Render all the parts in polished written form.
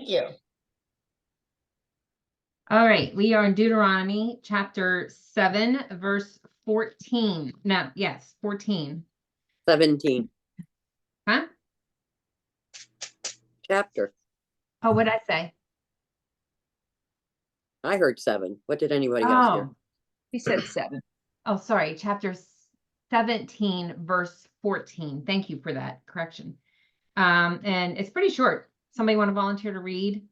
you. All right, we are in Deuteronomy chapter 7, verse 14. No, yes, 14. 17. Huh? Chapter. Oh, what did I say? I heard 7. What did anybody else hear? Oh, you said 7. Oh, sorry, chapter 17, verse 14. Thank you for that correction. And it's pretty short. Somebody want to volunteer to read?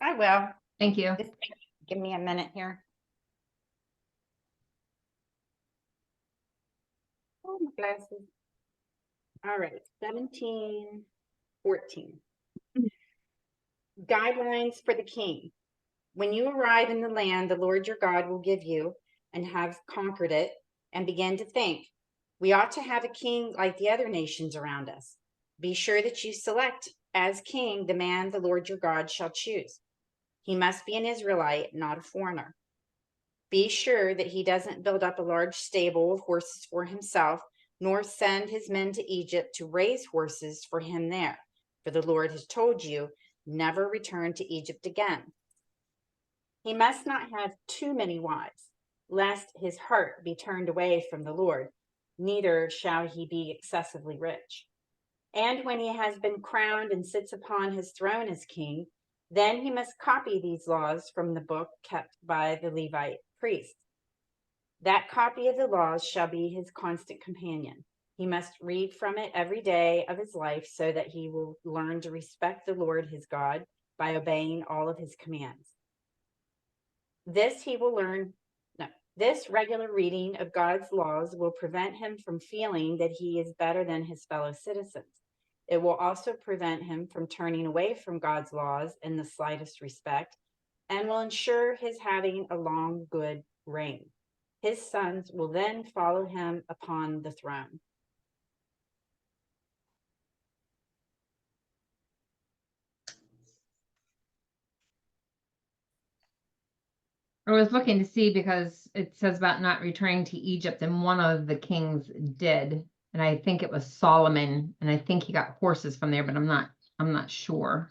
I will. Thank you. Just give me a minute here. Oh, my glasses. All right, 17:14. Guidelines for the king. When you arrive in the land the Lord your God will give you and have conquered it, and begin to think, we ought to have a king like the other nations around us. Be sure that you select as king the man the Lord your God shall choose. He must be an Israelite, not a foreigner. Be sure that he doesn't build up a large stable of horses for himself, nor send his men to Egypt to raise horses for him there. For the Lord has told you, never return to Egypt again. He must not have too many wives, lest his heart be turned away from the Lord, neither shall he be excessively rich. And when he has been crowned and sits upon his throne as king, then he must copy these laws from the book kept by the Levite priest. That copy of the laws shall be his constant companion. He must read from it every day of his life so that he will learn to respect the Lord his God by obeying all of his commands. This regular reading of God's laws will prevent him from feeling that he is better than his fellow citizens. It will also prevent him from turning away from God's laws in the slightest respect, and will ensure his having a long, good reign. His sons will then follow him upon the throne. I was looking to see because it says about not returning to Egypt, and one of the kings did, and I think it was Solomon, and I think he got horses from there, but I'm not sure.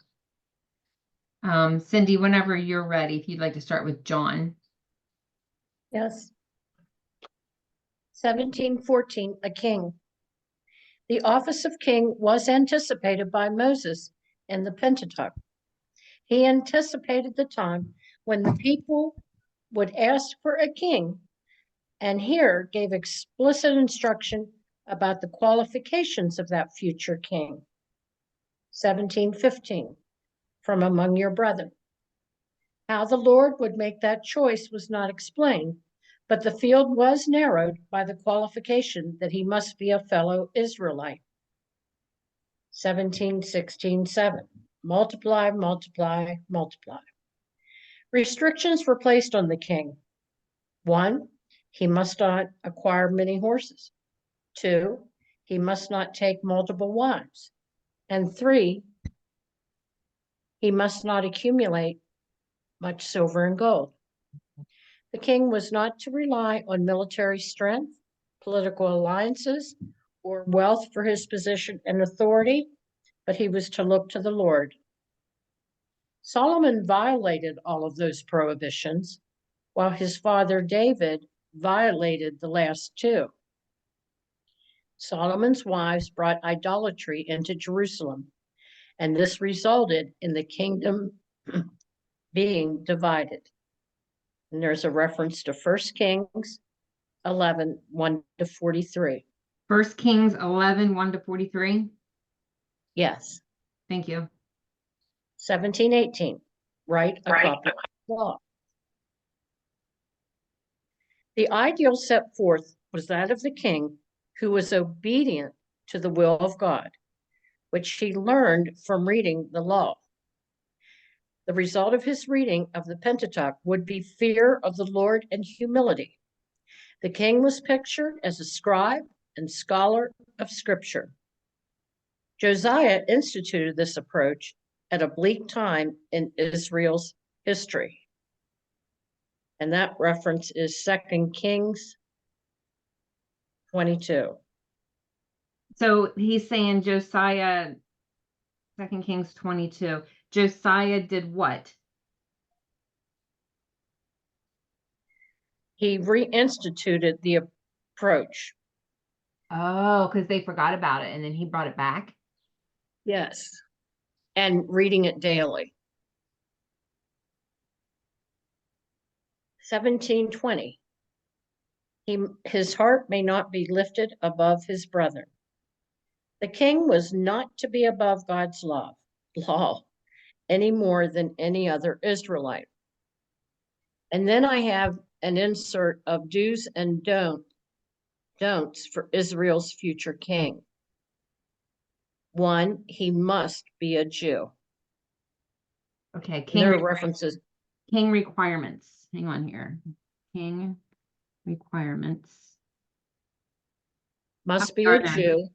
Cindy, whenever you're ready, if you'd like to start with John. Yes. 17:14, a king. The office of king was anticipated by Moses in the Pentateuch. He anticipated the time when the people would ask for a king, and here gave explicit instruction about the qualifications of that future king. 17:15, from among your brethren. How the Lord would make that choice was not explained, but the field was narrowed by the qualification that he must be a fellow Israelite. 17:16:7, multiply, multiply, multiply. Restrictions were placed on the king. 1, he must not acquire many horses. 2, he must not take multiple wives. And 3, he must not accumulate much silver and gold. The king was not to rely on military strength, political alliances, or wealth for his position and authority, but he was to look to the Lord. Solomon violated all of those prohibitions, while his father David violated the last 2. Solomon's wives brought idolatry into Jerusalem, and this resulted in the kingdom being divided. And there's a reference to 1 Kings 11, 1-43. 1 Kings 11, 1-43. Yes. Thank you. 17:18, write a copy of the law. The ideal set forth was that of the king who was obedient to the will of God, which he learned from reading the law. The result of his reading of the Pentateuch would be fear of the Lord and humility. The king was pictured as a scribe and scholar of scripture. Josiah instituted this approach at a bleak time in Israel's history. And that reference is 2 Kings 22. So he's saying Josiah, 2 Kings 22, Josiah did what? He reinstituted the approach. Oh, because they forgot about it and then he brought it back. Yes. And reading it daily. 17:20. His heart may not be lifted above his brethren. The king was not to be above God's law any more than any other Israelite. And then I have an insert of do's and don'ts for Israel's future king. 1, he must be a Jew. Okay, And there are references. king requirements. Hang on here. King requirements. Must be How a far then? Jew.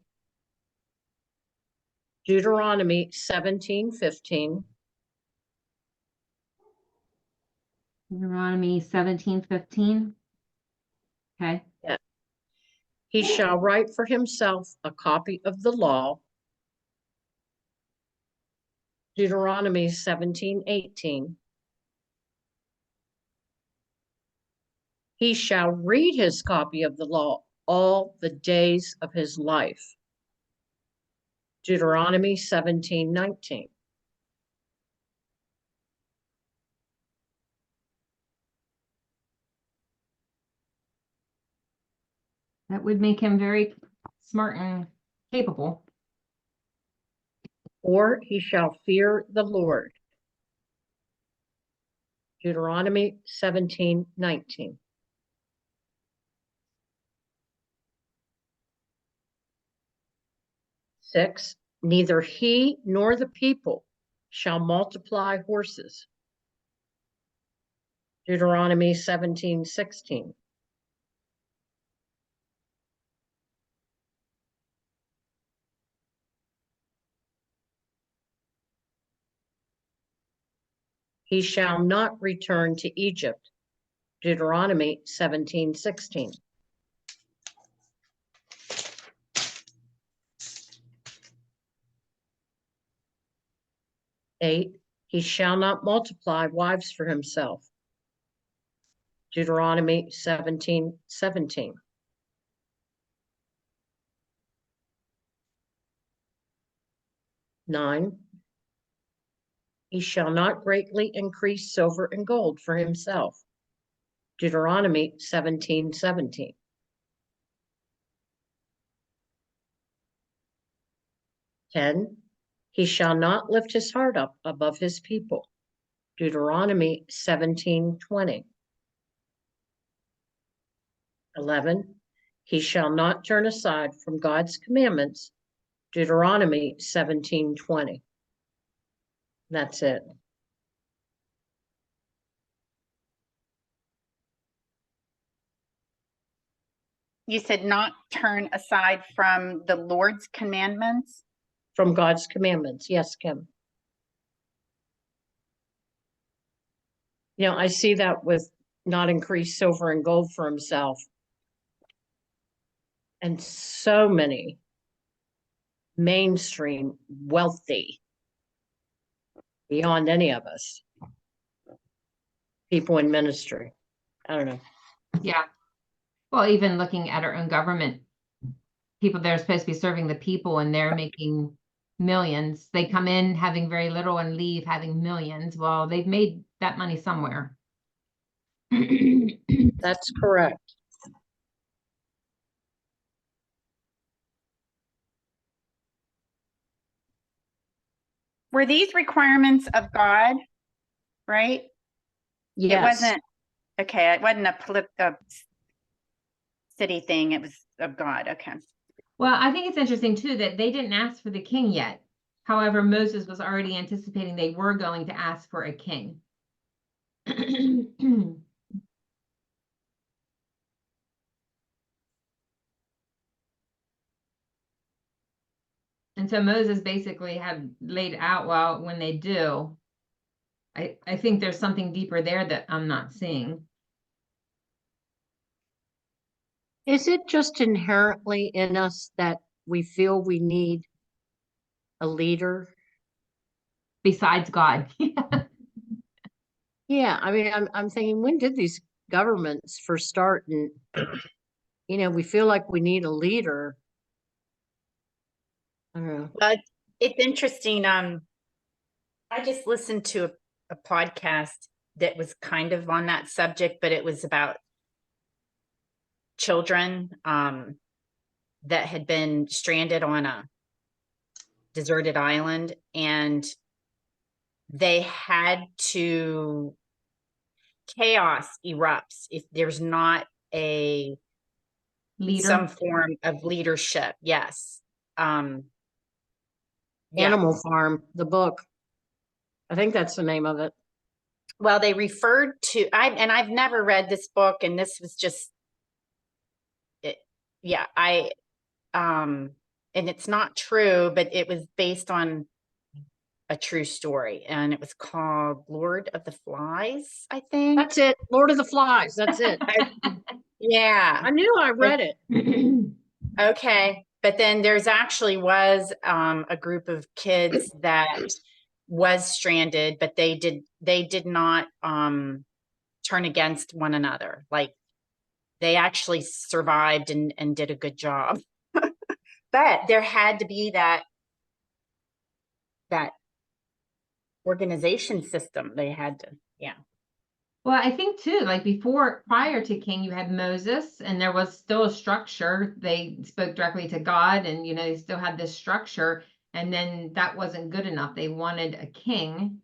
Deuteronomy 17:15. Deuteronomy 17:15. Okay. He shall write for himself a copy of the law. Deuteronomy 17:18. He shall read his copy of the law all the days of his life. Deuteronomy 17:19. That would make him very smart and capable. Or he shall fear the Lord. Deuteronomy 17:19. Six, neither he nor the people shall multiply horses. Deuteronomy 17:16. He shall not return to Egypt. Deuteronomy 17:16. 8, he shall not multiply wives for himself. Deuteronomy 17:17. 9, he shall not greatly increase silver and gold for himself. Deuteronomy 17:17. 10, he shall not lift his heart up above his people. Deuteronomy 17:20. 11, he shall not turn aside from God's commandments. Deuteronomy 17:20. That's it. You said not turn aside from the Lord's commandments. From God's commandments. Yes, Kim. You know, I see that with not increase silver and gold for himself. And so many mainstream wealthy beyond any of us. People in ministry. I don't know. Yeah. Well, even looking at our own government, people that are supposed to be serving the people and they're making millions. They come in having very little and leave having millions. Well, they've made that money somewhere. That's correct. Were these requirements of God, right? It Yes. wasn't, okay, it wasn't a city thing, it was of God, okay. Well, I think it's interesting too that they didn't ask for the king yet. However, Moses was already anticipating they were going to ask for a king. And so Moses basically had laid out, well, when they do, I think there's something deeper there that I'm not seeing. Is it just inherently in us that we feel we need a leader. Besides God. Yeah, I mean, I'm thinking, when did these governments first start? And, we feel like we need a leader. I don't know. But it's interesting. I just listened to a podcast that was kind of on that subject, but it was about children that had been stranded on a deserted island, and they had to chaos erupts if there's not a Leader. some form of leadership. Yes. Yeah. Animal Farm, the book. I think that's the name of it. Well, they referred to I've never read this book, and this was just it. Yeah, and it's not true, but it was based on a true story, and it was called Lord of the Flies, I think. That's it. Lord of the Flies. That's it. Yeah. I knew I read it. Okay. But then there's actually was a group of kids that was stranded, but they did not turn against one another. Like, they actually survived and did a good job. But there had to be that organization system. They had to, yeah. Well, I think too, like prior to King, you had Moses, and there was still a structure. They spoke directly to God, and they still had this structure, and then that wasn't good enough. They wanted a king.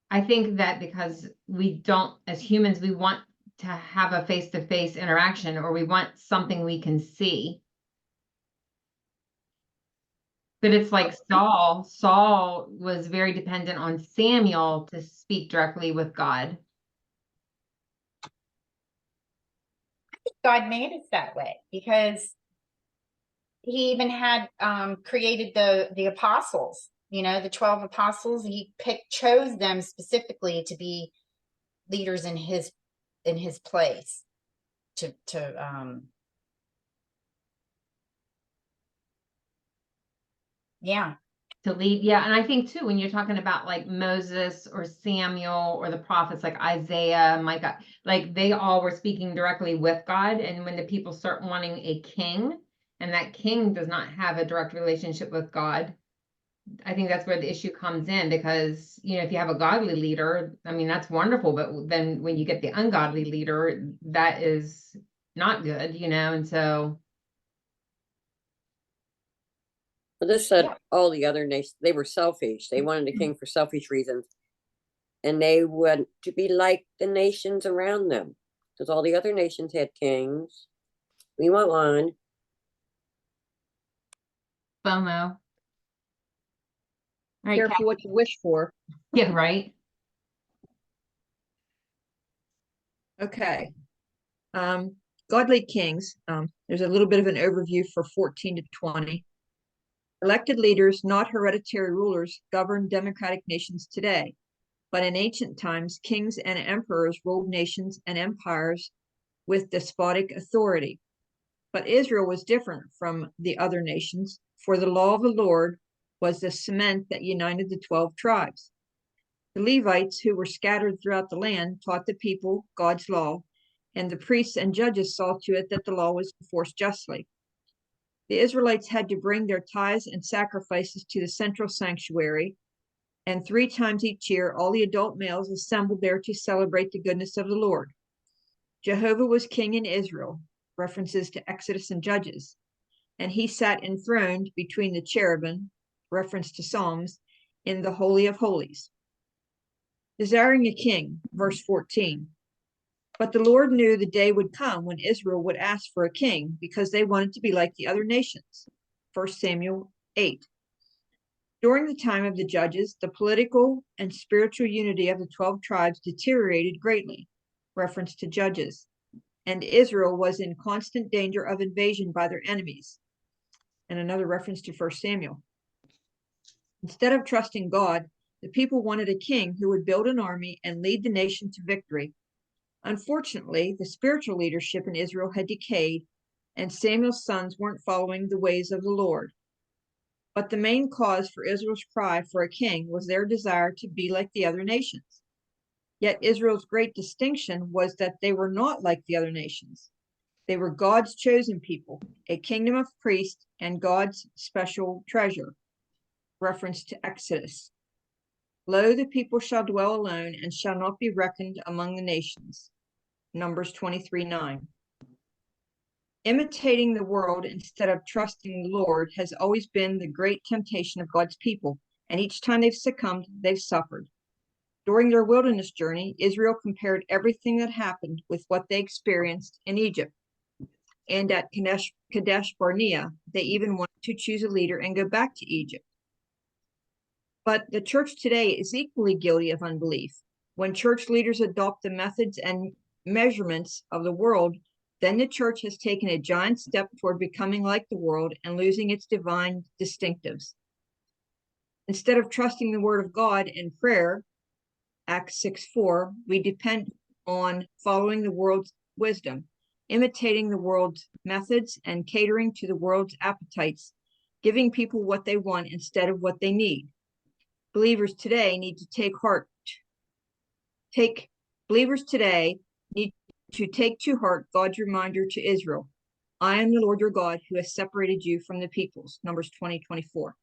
I think that because we don't, as humans, we want to have a face-to-face interaction, or we want something we can see. But it's like Saul was very dependent on Samuel to speak directly with God. God made us that way because he even had created the apostles, the 12 apostles. He chose them specifically to be leaders in his place to yeah. To lead. Yeah. And I think too, when you're talking about like Moses or Samuel or the prophets like Isaiah, Micah, like they all were speaking directly with God. And when the people start wanting a king, and that king does not have a direct relationship with God, I think that's where the issue comes in, because, if you have a godly leader, I mean, that's wonderful. But then when you get the ungodly leader, that is not good, and so. But this said Yeah. all the other nations, they were selfish. They wanted a king for selfish reasons. And they want to be like the nations around them. Because all the other nations had kings. We want one. FOMO. All right, Careful what you wish for. yeah, right. Okay. Godly kings. There's a little bit of an overview for 14 to 20. Elected leaders, not hereditary rulers, govern democratic nations today. But in ancient times, kings and emperors ruled nations and empires with despotic authority. But Israel was different from the other nations, for the law of the Lord was the cement that united the 12 tribes. The Levites, who were scattered throughout the land, taught the people God's law, and the priests and judges saw to it that the law was enforced justly. The Israelites had to bring their tithes and sacrifices to the central sanctuary, and 3 times each year all the adult males assembled there to celebrate the goodness of the Lord. Jehovah was king in Israel, references to Exodus and Judges, and he sat enthroned between the cherubim, reference to Psalms, in the Holy of Holies. Desiring a king, verse 14. But the Lord knew the day would come when Israel would ask for a king, because they wanted to be like the other nations. 1 Samuel 8. During the time of the judges, the political and spiritual unity of the 12 tribes deteriorated greatly, reference to Judges, and Israel was in constant danger of invasion by their enemies, and another reference to 1 Samuel. Instead of trusting God, the people wanted a king who would build an army and lead the nation to victory. Unfortunately, the spiritual leadership in Israel had decayed, and Samuel's sons weren't following the ways of the Lord. But the main cause for Israel's cry for a king was their desire to be like the other nations. Yet Israel's great distinction was that they were not like the other nations. They were God's chosen people, a kingdom of priests and God's special treasure. Reference to Exodus. Lo, the people shall dwell alone and shall not be reckoned among the nations. Numbers 23:9. Imitating the world instead of trusting the Lord has always been the great temptation of God's people, and each time they've succumbed, they've suffered. During their wilderness journey, Israel compared everything that happened with what they experienced in Egypt. And at Kadesh Barnea, they even wanted to choose a leader and go back to Egypt. But the church today is equally guilty of unbelief. When church leaders adopt the methods and measurements of the world, then the church has taken a giant step toward becoming like the world and losing its divine distinctives. Instead of trusting the word of God in prayer, Acts 6:4, we depend on following the world's wisdom, imitating the world's methods, and catering to the world's appetites, giving people what they want instead of what they need. Believers today need to take to heart God's reminder to Israel. I am the Lord your God who has separated you from the peoples. Numbers 20:24.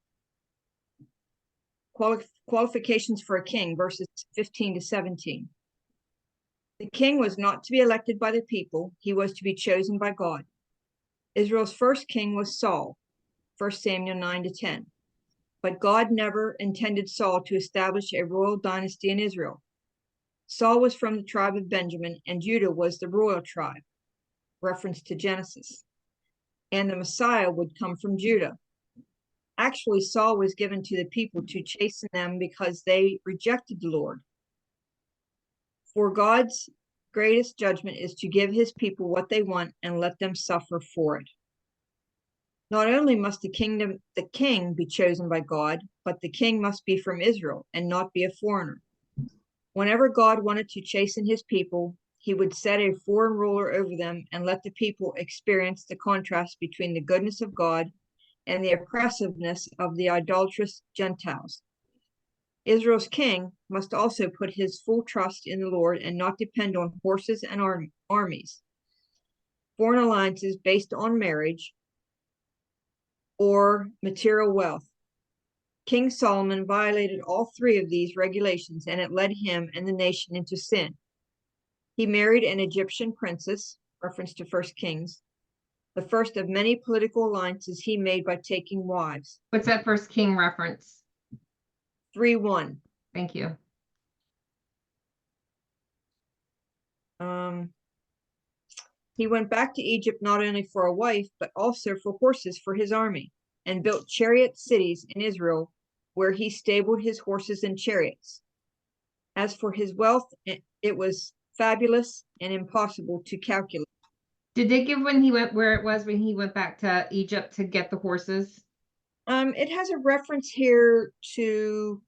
Qualifications for a king, verses 15 to 17. The king was not to be elected by the people, he was to be chosen by God. Israel's first king was Saul, 1 Samuel 9 to 10. But God never intended Saul to establish a royal dynasty in Israel. Saul was from the tribe of Benjamin, and Judah was the royal tribe, reference to Genesis. And the Messiah would come from Judah. Actually, Saul was given to the people to chasten them because they rejected the Lord. For God's greatest judgment is to give his people what they want and let them suffer for it. Not only must the king be chosen by God, but the king must be from Israel and not be a foreigner. Whenever God wanted to chasten his people, he would set a foreign ruler over them and let the people experience the contrast between the goodness of God and the oppressiveness of the idolatrous Gentiles. Israel's king must also put his full trust in the Lord and not depend on horses and armies, foreign alliances based on marriage, or material wealth. King Solomon violated all three of these regulations, and it led him and the nation into sin. He married an Egyptian princess, reference to 1 Kings, the first of many political alliances he made by taking wives. What's that first king reference? 3:1. Thank you. He went back to Egypt not only for a wife, but also for horses for his army, and built chariot cities in Israel, where he stabled his horses and chariots. As for his wealth, it was fabulous and impossible to calculate. Did they give when he went where it was when he went back to Egypt to get the horses? It has a reference here to,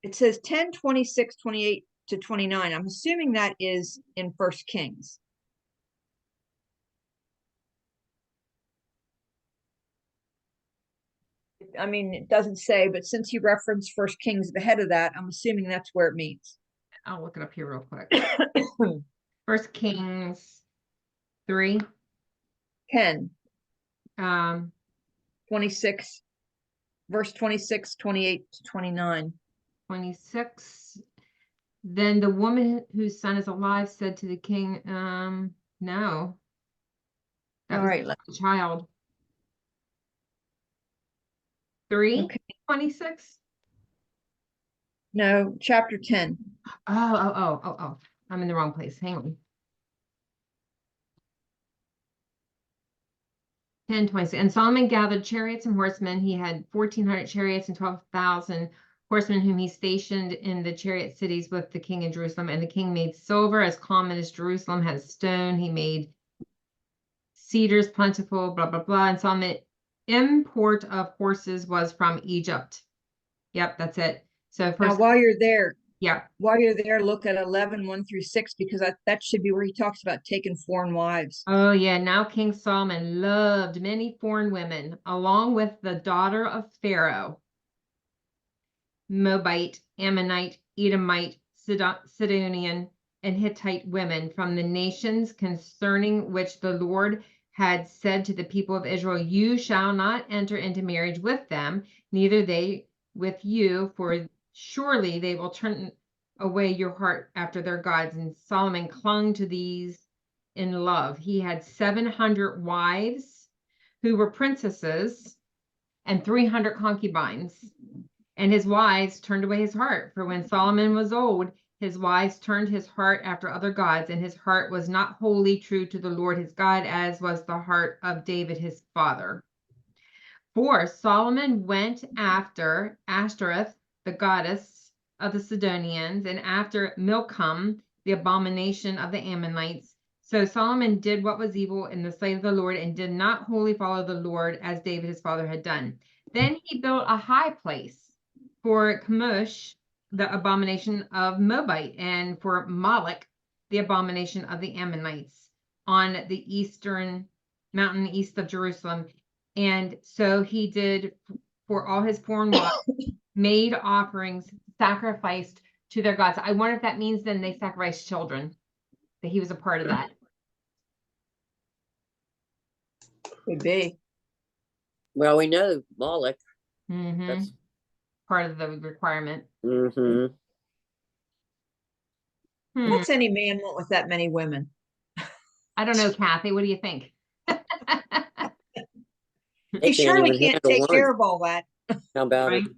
it says 10, 26, 28 to 29. I'm assuming that is in 1 Kings. I mean, it doesn't say, but since he referenced 1 Kings ahead of that, I'm assuming that's where it means. I'll look it up here real quick. 1 Kings 3. 10, Um, 26, verse 26, 28 to 29. 26. Then the woman whose son is alive said to the king, no. That All was right, the child. 3, okay. 26. No, chapter 10. Oh. I'm in the wrong place. Hang on. 10:26. And Solomon gathered chariots and horsemen. He had 1,400 chariots and 12,000 horsemen whom he stationed in the chariot cities with the king in Jerusalem. And the king made silver as common as Jerusalem has stone. He made cedars plentiful, blah, blah, blah. And Solomon import of horses was from Egypt. Yep, that's it. So Now, first, while you're there, Yeah. while you're there, look at 11, 1 through 6, because that should be where he talks about taking foreign wives. Oh, yeah. Now King Solomon loved many foreign women, along with the daughter of Pharaoh, Moabite, Ammonite, Edomite, Sidonian, and Hittite women from the nations concerning which the Lord had said to the people of Israel, you shall not enter into marriage with them, neither they with you, for surely they will turn away your heart after their gods. And Solomon clung to these in love. He had 700 wives who were princesses and 300 concubines. And his wives turned away his heart. For when Solomon was old, his wives turned his heart after other gods, and his heart was not wholly true to the Lord his God, as was the heart of David his father. For Solomon went after Ashtoreth, the goddess of the Sidonians, and after Milcom, the abomination of the Ammonites. So Solomon did what was evil in the sight of the Lord, and did not wholly follow the Lord as David his father had done. Then he built a high place for Chemosh, the abomination of Moabite, and for Moloch, the abomination of the Ammonites, on the eastern mountain east of Jerusalem. And so he did for all his foreign wives, made offerings, sacrificed to their gods. I wonder if that means then they sacrificed children, that he was a part of that. Could be. Well, we know Moloch. Mm-hmm. That's Part of the requirement. hmm Hmm. What's any man want with that many women? I don't know, Kathy. What do you think? They He can't surely even can't handle take one. care of all that. How about Right? it?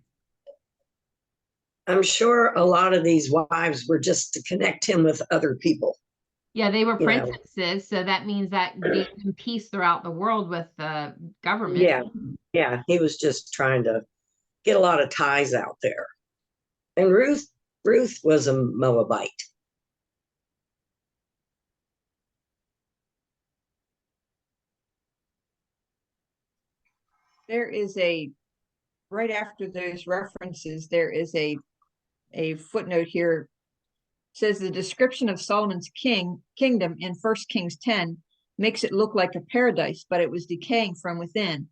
I'm sure a lot of these wives were just to connect him with other people. Yeah, they were You know. princesses, so that means that gave them peace throughout the world with the government. Yeah, he was just trying to get a lot of ties out there. And Ruth was a Moabite. There is right after those references, there is a footnote here. It says the description of Solomon's kingdom in 1 Kings 10 makes it look like a paradise, but it was decaying from within.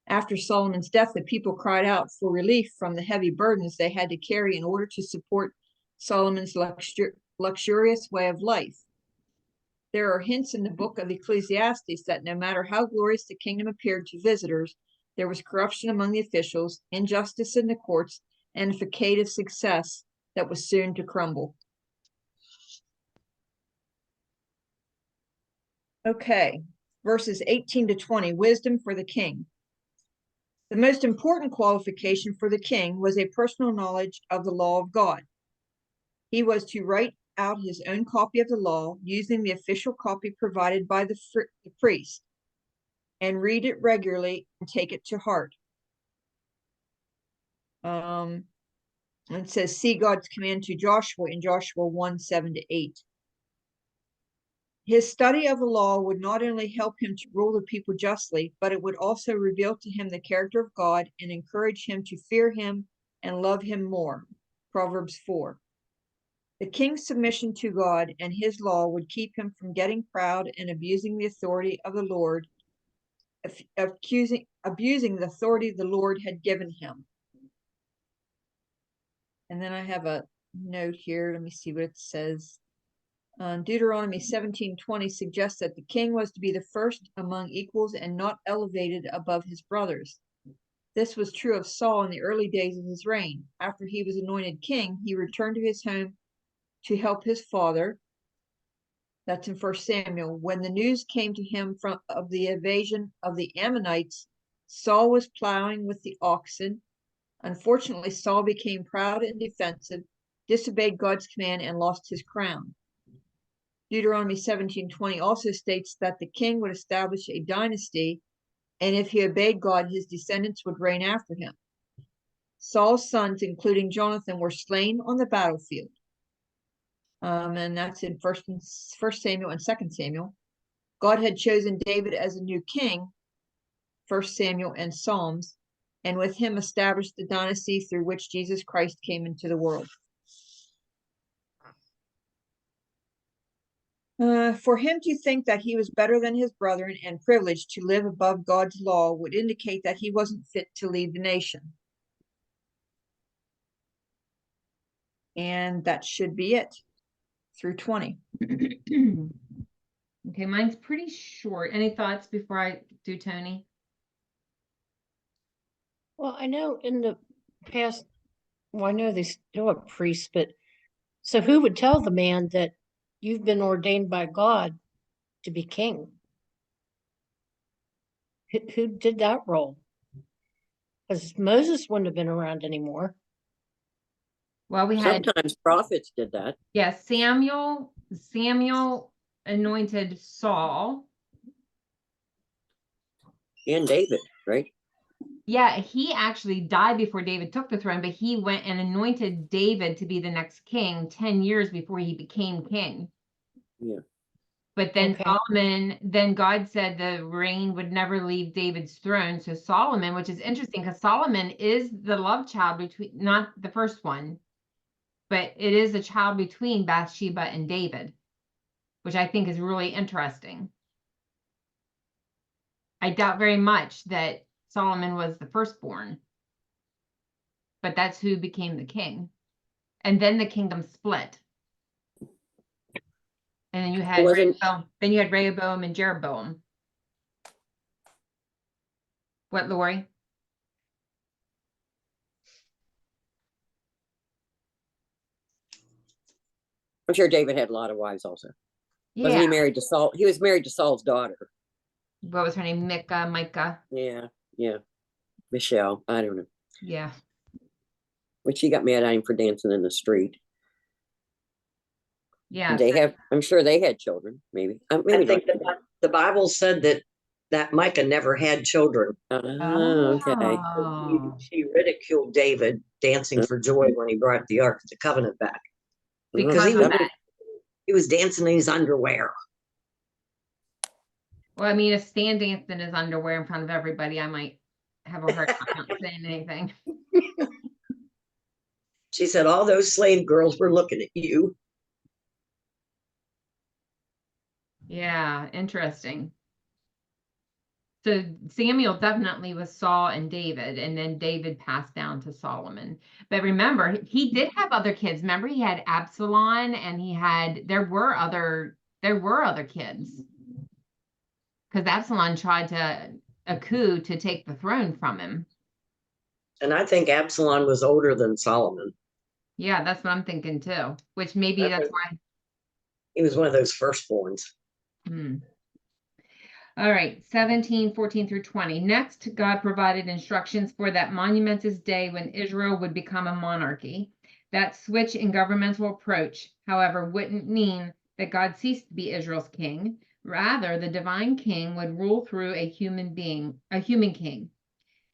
After Solomon's death, the people cried out for relief from the heavy burdens they had to carry in order to support Solomon's luxurious way of life. There are hints in the book of Ecclesiastes that no matter how glorious the kingdom appeared to visitors, there was corruption among the officials, injustice in the courts, and a facade of success that was soon to crumble. Okay, verses 18 to 20, wisdom for the king. The most important qualification for the king was a personal knowledge of the law of God. He was to write out his own copy of the law using the official copy provided by the priest, and read it regularly and take it to heart. It says, see God's command to Joshua in Joshua 1, 7-8. His study of the law would not only help him to rule the people justly, but it would also reveal to him the character of God and encourage him to fear him and love him more. Proverbs 4. The king's submission to God and his law would keep him from getting proud and abusing the authority of the Lord, abusing the authority the Lord had given him. And then I have a note here. Let me see what it says. Deuteronomy 17:20 suggests that the king was to be the first among equals and not elevated above his brothers. This was true of Saul in the early days of his reign. After he was anointed king, he returned to his home to help his father. That's in 1 Samuel. When the news came to him of the invasion of the Ammonites, Saul was plowing with the oxen. Unfortunately, Saul became proud and defensive, disobeyed God's command, and lost his crown. Deuteronomy 17:20 also states that the king would establish a dynasty, and if he obeyed God, his descendants would reign after him. Saul's sons, including Jonathan, were slain on the battlefield. And that's in First Samuel and 2 Samuel. God had chosen David as a new king, 1 Samuel and Psalms, and with him established the dynasty through which Jesus Christ came into the world. For him to think that he was better than his brethren and privileged to live above God's law would indicate that he wasn't fit to lead the nation. And that should be it through 20. Okay, mine's pretty short. Any thoughts before I do Tony? Well, I know in the past, well, I know they still have priests, but so who would tell the man that you've been ordained by God to be king? Who did that role? Because Moses wouldn't have been around anymore. Well, we had, Sometimes prophets did that. yeah, Samuel anointed Saul. And David, right? Yeah, he actually died before David took the throne, but he went and anointed David to be the next king 10 years before he became king. Yeah. But then Okay. Solomon, then God said the reign would never leave David's throne. So Solomon, which is interesting because Solomon is the love child between, not the first one, but it is a child between Bathsheba and David, which I think is really interesting. I doubt very much that Solomon was the firstborn, but that's who became the king. And then the kingdom split. And then you had Rehoboam and Jeroboam. What, Lori? I'm sure David had a lot of wives also. Wasn't Yeah. he married to Saul? He was married to Saul's daughter. What was her name? Micah. Yeah, yeah. Michelle, I don't know. Yeah. But she got mad at him for dancing in the street. Yeah. They have, I'm sure they had children, maybe. Maybe I think not. the Bible said that Micah never had children. Okay. Oh. She ridiculed David dancing for joy when he brought the Ark of the Covenant back. Because Because of that. he was dancing in his underwear. Well, I mean, if Stan danced in his underwear in front of everybody, I might have a hard time not saying anything. She said all those slave girls were looking at you. Yeah, interesting. So Samuel definitely was Saul and David, and then David passed down to Solomon. But remember, he did have other kids. Remember, he had Absalom, and there were other kids. Because Absalom tried a coup to take the throne from him. And I think Absalom was older than Solomon. Yeah, that's what I'm thinking too. Which maybe that's why. He was one of those firstborns. All right, 17, 14 through 20. Next, God provided instructions for that monumentous day when Israel would become a monarchy. That switch in governmental approach, however, wouldn't mean that God ceased to be Israel's king. Rather, the divine king would rule through a human king.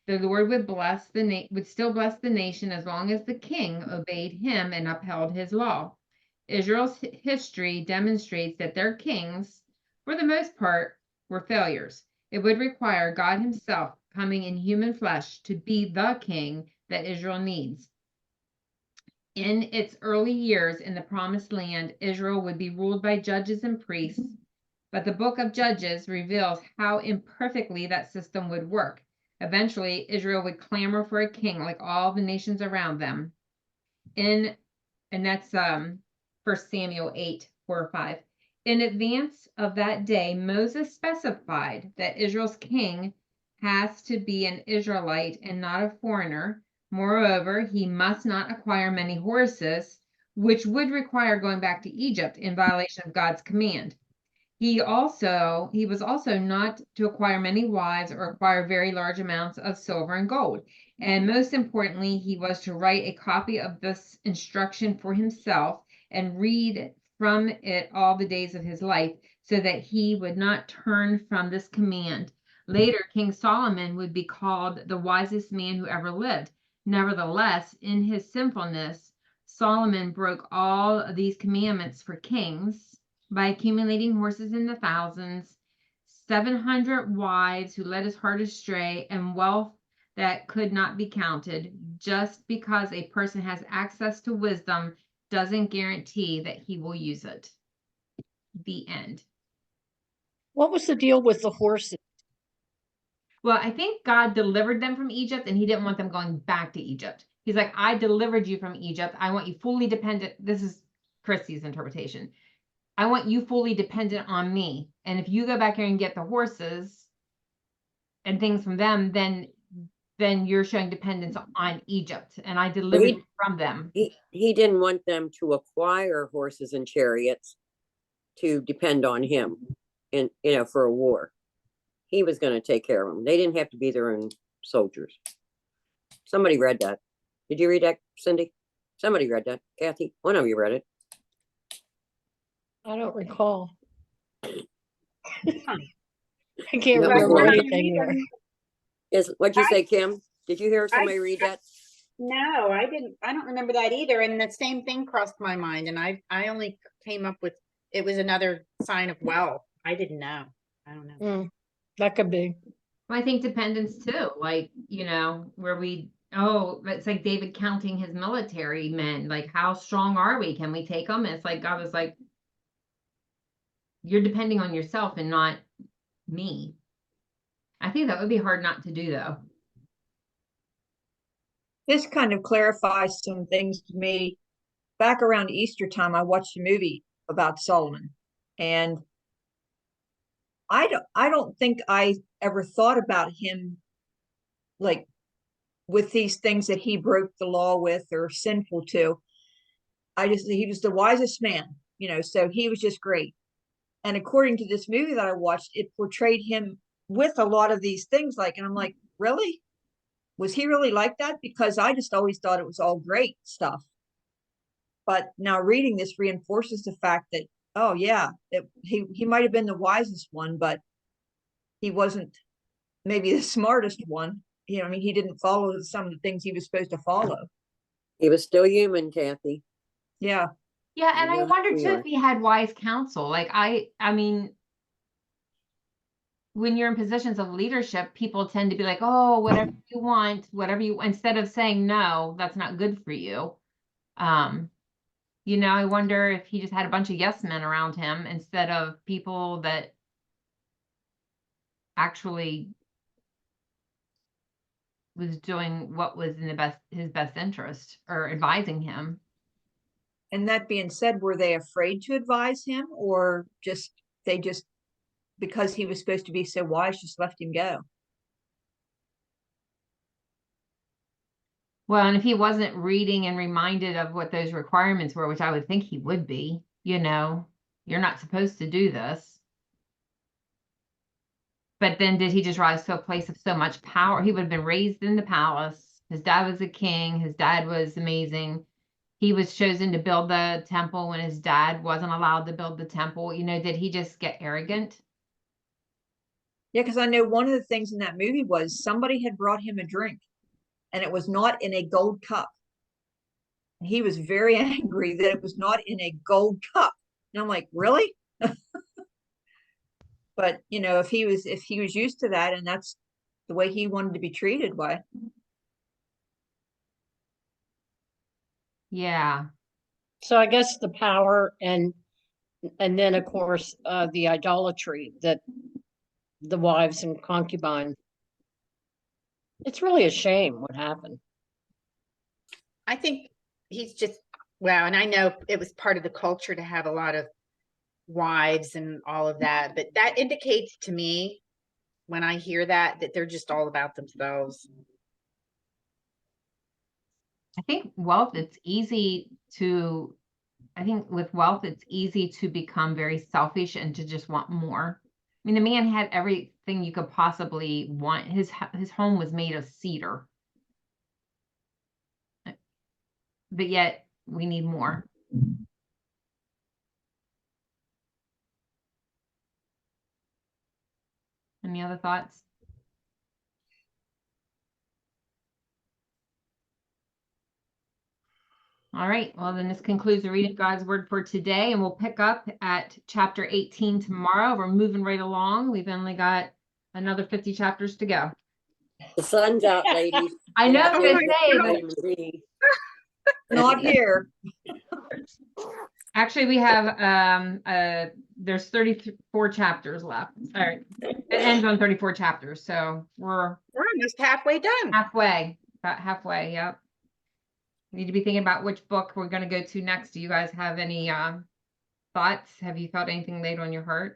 The Lord would still bless the nation as long as the king obeyed him and upheld his law. Israel's history demonstrates that their kings, for the most part, were failures. It would require God himself coming in human flesh to be the king that Israel needs. In its early years in the promised land, Israel would be ruled by judges and priests, but the book of Judges reveals how imperfectly that system would work. Eventually, Israel would clamor for a king like all the nations around them. And that's 1 Samuel 8, 4 or 5. In advance of that day, Moses specified that Israel's king has to be an Israelite and not a foreigner. Moreover, he must not acquire many horses, which would require going back to Egypt in violation of God's command. He was also not to acquire many wives or acquire very large amounts of silver and gold. And most importantly, he was to write a copy of this instruction for himself and read from it all the days of his life so that he would not turn from this command. Later, King Solomon would be called the wisest man who ever lived. Nevertheless, in his sinfulness, Solomon broke all of these commandments for kings by accumulating horses in the thousands, 700 wives who led his heart astray, and wealth that could not be counted. Just because a person has access to wisdom doesn't guarantee that he will use it. The end. What was the deal with the horses? Well, I think God delivered them from Egypt and he didn't want them going back to Egypt. He's like, I delivered you from Egypt. I want you fully dependent. This is Christy's interpretation. I want you fully dependent on me. And if you go back here and get the horses and things from them, then you're showing dependence on Egypt. And I delivered you from them. He didn't want them to acquire horses and chariots to depend on him in, for a war. He was going to take care of them. They didn't have to be their own soldiers. Somebody read that. Did you read that, Cindy? Somebody read that. Kathy, one of you read it. I don't recall. I can't No, remember no. anything there. What'd you say, Kim? Did you hear somebody read that? No, I didn't. I don't remember that either. And the same thing crossed my mind. And I only came up with, it was another sign of wealth. I didn't know. I don't know. That could be. I think dependence too, like, where it's like David counting his military men, like, how strong are we? Can we take them? And it's like, God was like, you're depending on yourself and not me. I think that would be hard not to do, though. This kind of clarifies some things to me. Back around Easter time, I watched a movie about Solomon, and I don't think I ever thought about him like with these things that he broke the law with or sinful to. He was the wisest man, so he was just great. And according to this movie that I watched, it portrayed him with a lot of these things, and I'm like, really? Was he really like that? Because I just always thought it was all great stuff. But now reading this reinforces the fact that, oh yeah, he might have been the wisest one, but he wasn't maybe the smartest one. He didn't follow some of the things he was supposed to follow. He was still human, Kathy. Yeah. Yeah, and I wonder too if he had wise counsel. Like, I mean, when you're in positions of leadership, people tend to be like, oh, whatever you want, instead of saying, no, that's not good for you. I wonder if he just had a bunch of yes men around him instead of people that actually was doing what was in his best interest or advising him. And that being said, were they afraid to advise him, or they because he was supposed to be so wise, just left him go? Well, and if he wasn't reading and reminded of what those requirements were, which I would think he would be, you're not supposed to do this. But then did he just rise to a place of so much power? He would have been raised in the palace. His dad was a king. His dad was amazing. He was chosen to build the temple when his dad wasn't allowed to build the temple. Did he just get arrogant? Yeah, because I know one of the things in that movie was somebody had brought him a drink, and it was not in a gold cup. And he was very angry that it was not in a gold cup. And I'm like, really? But if he was used to that and that's the way he wanted to be treated, why? Yeah. So I guess the power and then of course the idolatry that the wives and concubine. It's really a shame what happened. I think he's just, well, and I know it was part of the culture to have a lot of wives and all of that, but that indicates to me when I hear that they're just all about themselves. I think with wealth, it's easy to become very selfish and to just want more. I mean, the man had everything you could possibly want. His home was made of cedar. But yet we need more. Any other thoughts? All right, well, then this concludes the reading of God's word for today, and we'll pick up at chapter 18 tomorrow. We're moving right along. We've only got another 50 chapters to go. The sun's out, ladies. I know, Get I was your gonna say, vitamin D. Not here. Actually, we have, there's 34 chapters left. All right. It ends on 34 chapters, so we're We're almost halfway done. halfway, about halfway, yep. Need to be thinking about which book we're gonna go to next. Do you guys have any, thoughts? Have you felt anything laid on your heart?